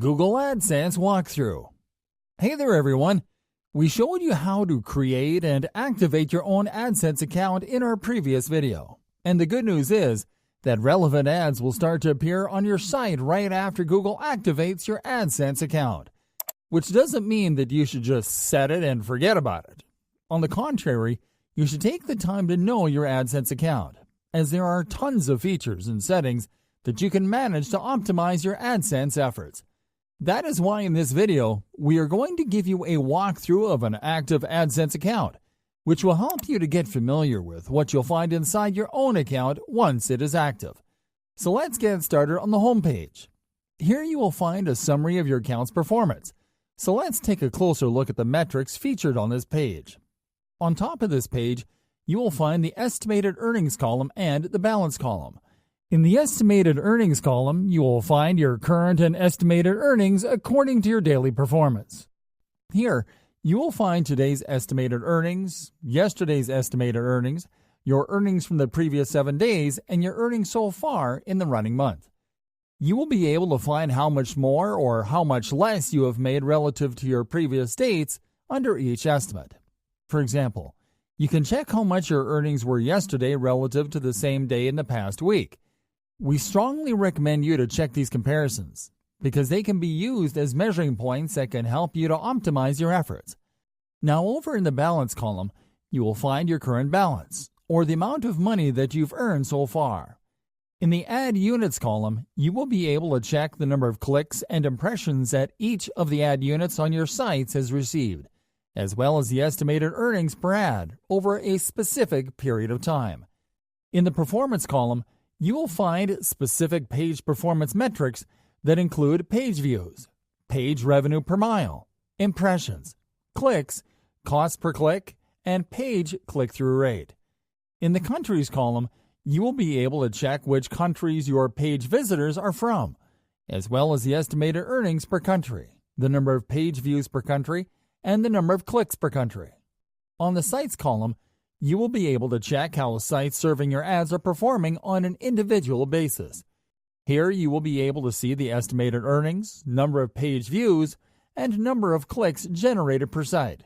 Google AdSense Walkthrough. Hey there everyone! We showed you how to create and activate your own AdSense account in our previous video. And the good news is that relevant ads will start to appear on your site right after Google activates your AdSense account. Which doesn't mean that you should just set it and forget about it. On the contrary, you should take the time to know your AdSense account, as there are tons of features and settings that you can manage to optimize your AdSense efforts. That is why in this video, we are going to give you a walkthrough of an active AdSense account, which will help you to get familiar with what you'll find inside your own account once it is active. So let's get started on the home page. Here you will find a summary of your account's performance. So let's take a closer look at the metrics featured on this page. On top of this page, you will find the estimated earnings column and the balance column. In the estimated earnings column, you will find your current and estimated earnings according to your daily performance. Here, you will find today's estimated earnings, yesterday's estimated earnings, your earnings from the previous 7 days, and your earnings so far in the running month. You will be able to find how much more or how much less you have made relative to your previous dates under each estimate. For example, you can check how much your earnings were yesterday relative to the same day in the past week. We strongly recommend you to check these comparisons because they can be used as measuring points that can help you to optimize your efforts. Now over in the balance column, you will find your current balance, or the amount of money that you've earned so far. In the Ad Units column, you will be able to check the number of clicks and impressions that each of the ad units on your sites has received, as well as the estimated earnings per ad over a specific period of time. In the Performance column, you will find specific page performance metrics that include page views, page revenue per mile, impressions, clicks, cost per click, and page click-through rate. In the Countries column, you will be able to check which countries your page visitors are from, as well as the estimated earnings per country, the number of page views per country, and the number of clicks per country. On the Sites column, you will be able to check how sites serving your ads are performing on an individual basis. Here you will be able to see the estimated earnings, number of page views, and number of clicks generated per site.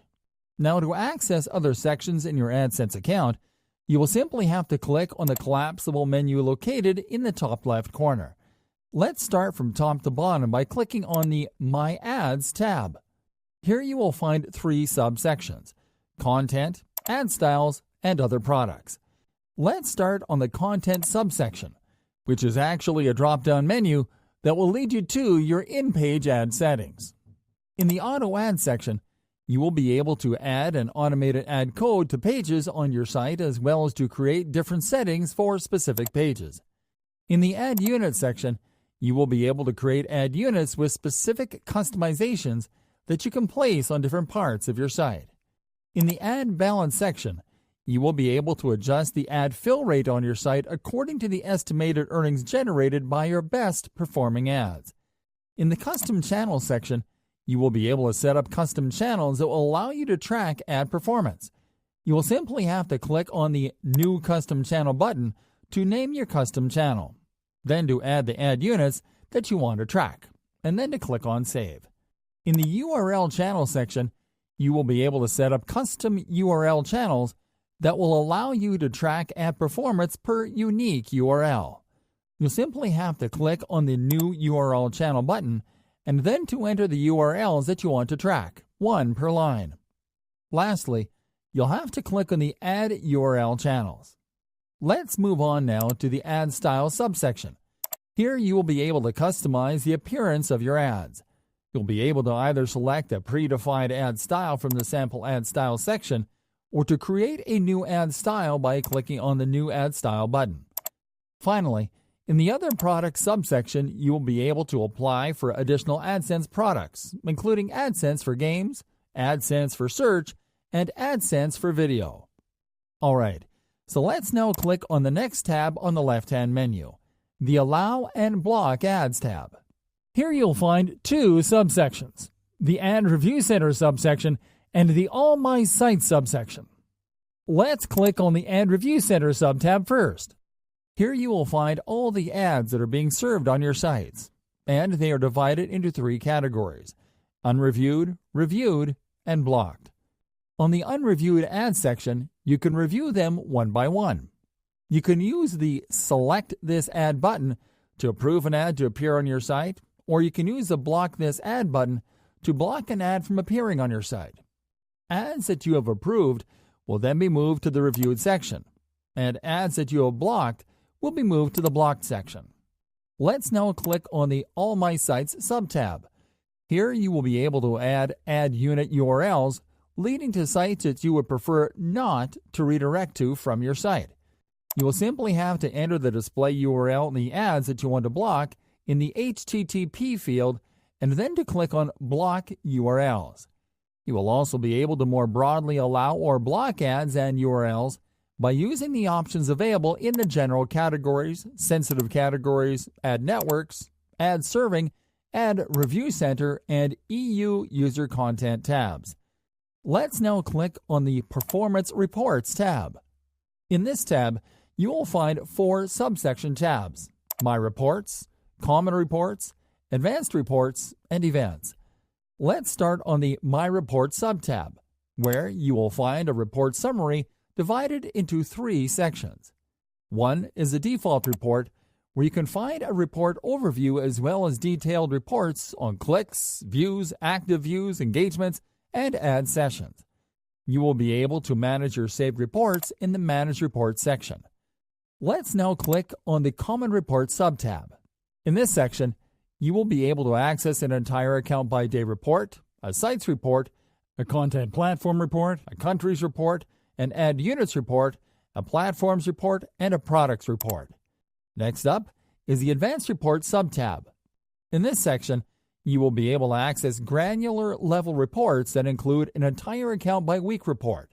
Now to access other sections in your AdSense account, you will simply have to click on the collapsible menu located in the top left corner. Let's start from top to bottom by clicking on the My Ads tab. Here you will find 3 subsections: Content, Ad Styles, and Other Products. Let's start on the Content subsection, which is actually a drop-down menu that will lead you to your in-page ad settings. In the Auto Ad section, you will be able to add an automated ad code to pages on your site as well as to create different settings for specific pages. In the Ad Unit section, you will be able to create ad units with specific customizations that you can place on different parts of your site. In the Ad Balance section, you will be able to adjust the ad fill rate on your site according to the estimated earnings generated by your best performing ads. In the Custom Channels section, you will be able to set up custom channels that will allow you to track ad performance. You will simply have to click on the New Custom Channel button to name your custom channel, then to add the ad units that you want to track, and then to click on Save. In the URL Channel section, you will be able to set up custom URL channels that will allow you to track ad performance per unique URL. You'll simply have to click on the New URL Channel button and then to enter the URLs that you want to track, 1 per line. Lastly, you'll have to click on the Add URL Channels. Let's move on now to the Ad Style subsection. Here you will be able to customize the appearance of your ads. You'll be able to either select a predefined ad style from the Sample Ad Style section or to create a new ad style by clicking on the New Ad Style button. Finally, in the Other Products subsection, you will be able to apply for additional AdSense products, including AdSense for Games, AdSense for Search, and AdSense for Video. Alright, so let's now click on the next tab on the left-hand menu, the Allow and Block Ads tab. Here you'll find 2 subsections, the Ad Review Center subsection and the All My Sites subsection. Let's click on the Ad Review Center subtab first. Here you will find all the ads that are being served on your sites. and they are divided into 3 categories: unreviewed, reviewed, and blocked. On the unreviewed ads section, you can review them one by one. You can use the Select This Ad button to approve an ad to appear on your site, or you can use the Block This Ad button to block an ad from appearing on your site. Ads that you have approved will then be moved to the reviewed section, and ads that you have blocked will be moved to the blocked section. Let's now click on the All My Sites sub-tab. Here you will be able to add ad unit URLs leading to sites that you would prefer not to redirect to from your site. You will simply have to enter the display URL in the ads that you want to block in the HTTP field and then to click on Block URLs. You will also be able to more broadly allow or block ads and URLs by using the options available in the General Categories, Sensitive Categories, Ad Networks, Ad Serving, Ad Review Center, and EU User Content tabs. Let's now click on the Performance Reports tab. In this tab, you will find 4 subsection tabs: My Reports, Common Reports, Advanced Reports, and Events. Let's start on the My Reports sub-tab, where you will find a report summary divided into 3 sections. One is the default report, where you can find a report overview as well as detailed reports on clicks, views, active views, engagements, and ad sessions. You will be able to manage your saved reports in the Manage Reports section. Let's now click on the Common Reports sub-tab. In this section, you will be able to access an entire account by day report, a sites report, a content platform report, a countries report, an ad units report, a platforms report, and a products report. Next up is the Advanced Reports sub-tab. In this section, you will be able to access granular level reports that include an entire account by week report,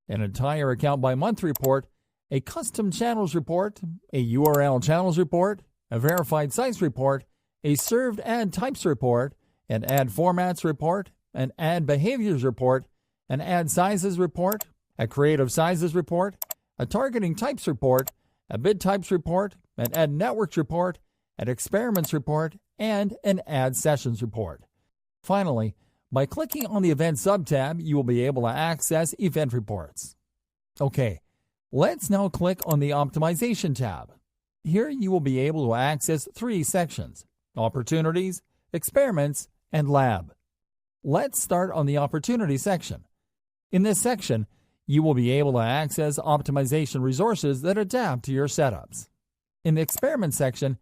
an entire account by month report, a custom channels report, a URL channels report, a verified sites report, a served ad types report, an ad formats report, an ad behaviors report, an ad sizes report, a creative sizes report, a targeting types report, a bid types report, an ad networks report, an experiments report, and an ad sessions report. Finally, by clicking on the Event sub-tab, you will be able to access event reports. Okay, let's now click on the Optimization tab. Here you will be able to access 3 sections: Opportunities, Experiments, and Lab. Let's start on the Opportunity section. In this section, you will be able to access optimization resources that adapt to your setups. In the Experiment section,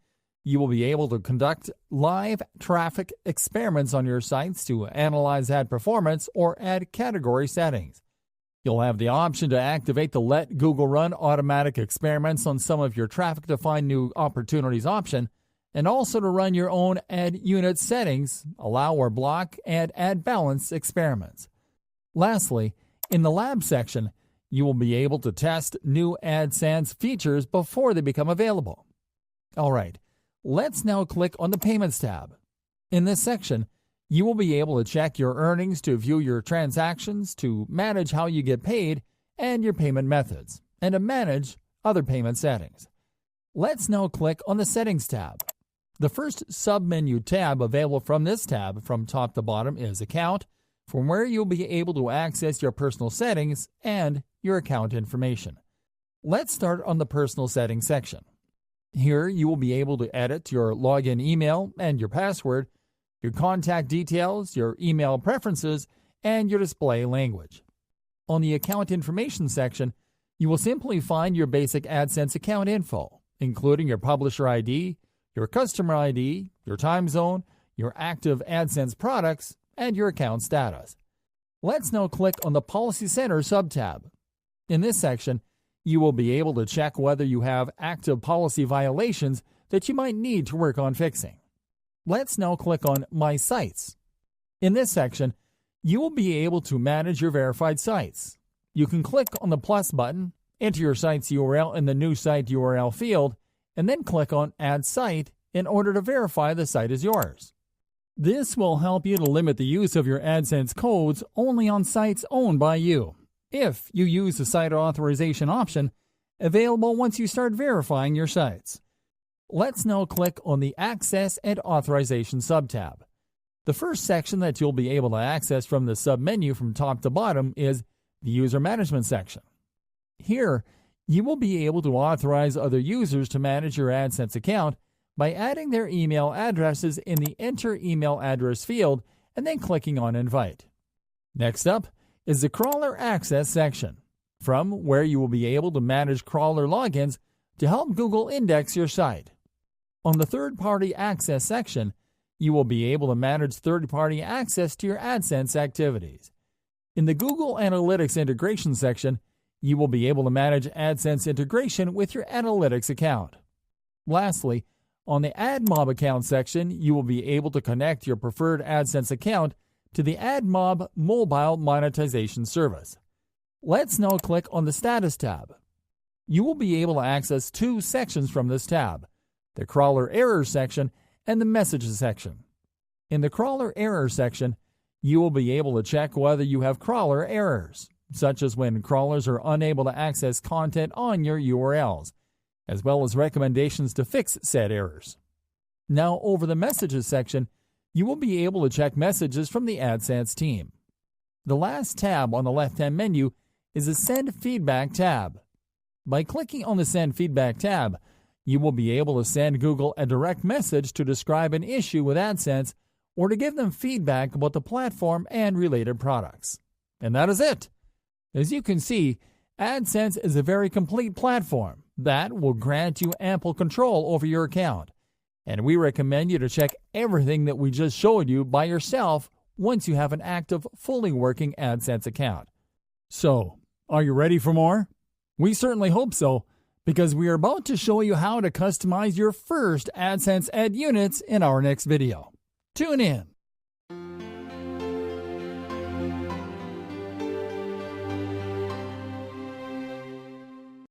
you will be able to conduct live traffic experiments on your sites to analyze ad performance or ad category settings. You'll have the option to activate the Let Google Run Automatic Experiments on some of your traffic to find new opportunities option, and also to run your own ad unit settings, allow or block, and ad balance experiments. Lastly, in the Lab section, you will be able to test new AdSense features before they become available. All right, let's now click on the Payments tab. In this section, you will be able to check your earnings, to view your transactions, to manage how you get paid and your payment methods, and to manage other payment settings. Let's now click on the Settings tab. The first sub-menu tab available from this tab from top to bottom is Account, from where you'll be able to access your personal settings and your account information. Let's start on the Personal Settings section. Here you will be able to edit your login email and your password, your contact details, your email preferences, and your display language. On the Account Information section, you will simply find your basic AdSense account info, including your publisher ID, your customer ID, your time zone, your active AdSense products, and your account status. Let's now click on the Policy Center sub-tab. In this section, you will be able to check whether you have active policy violations that you might need to work on fixing. Let's now click on My Sites. In this section, you will be able to manage your verified sites. You can click on the plus button, enter your site's URL in the New Site URL field, and then click on Add Site in order to verify the site is yours. This will help you to limit the use of your AdSense codes only on sites owned by you, if you use the site authorization option available once you start verifying your sites. Let's now click on the Access and Authorization subtab. The first section that you'll be able to access from the submenu from top to bottom is the User Management section. Here, you will be able to authorize other users to manage your AdSense account by adding their email addresses in the Enter Email Address field and then clicking on Invite. Next up is the Crawler Access section, from where you will be able to manage crawler logins to help Google index your site. On the Third-Party Access section, you will be able to manage third-party access to your AdSense activities. In the Google Analytics Integration section, you will be able to manage AdSense integration with your Analytics account. Lastly, on the AdMob account section, you will be able to connect your preferred AdSense account to the AdMob mobile monetization service. Let's now click on the Status tab. You will be able to access two sections from this tab: the Crawler Errors section and the Messages section. In the Crawler Errors section, you will be able to check whether you have crawler errors, such as when crawlers are unable to access content on your URLs, as well as recommendations to fix said errors. Now, over the Messages section, you will be able to check messages from the AdSense team. The last tab on the left-hand menu is the Send Feedback tab. By clicking on the Send Feedback tab, you will be able to send Google a direct message to describe an issue with AdSense or to give them feedback about the platform and related products. And that is it. As you can see, AdSense is a very complete platform that will grant you ample control over your account. And we recommend you to check everything that we just showed you by yourself once you have an active, fully working AdSense account. So, are you ready for more? We certainly hope so, because we are about to show you how to customize your first AdSense ad units in our next video. Tune in.